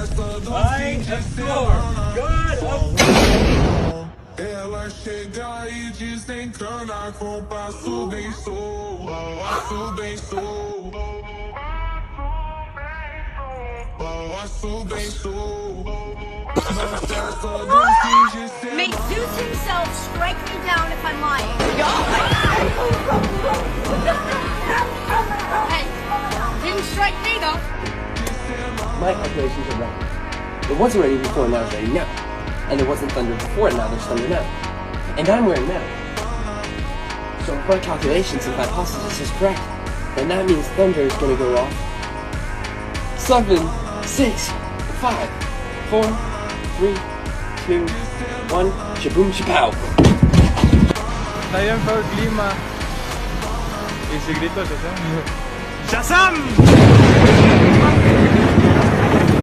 Ai, Ela chega e desencana com passo bem sou, passo bem sou, passo bem sou. Não cessa dos fins de semana. May Zeus himself strike me down if I'm lying. Hey, didn't strike me though. My calculations are wrong. It wasn't ready before, now it's ready now. And there wasn't thunder before, now there's thunder now. And I'm wearing metal. So if my calculations and hypothesis is correct, then that means thunder is gonna go off 7, 6, 5, 4, 3, 2, 1, shaboom shapow. Está bien feo el clima. Y si grito Shazam. ¡Shazam!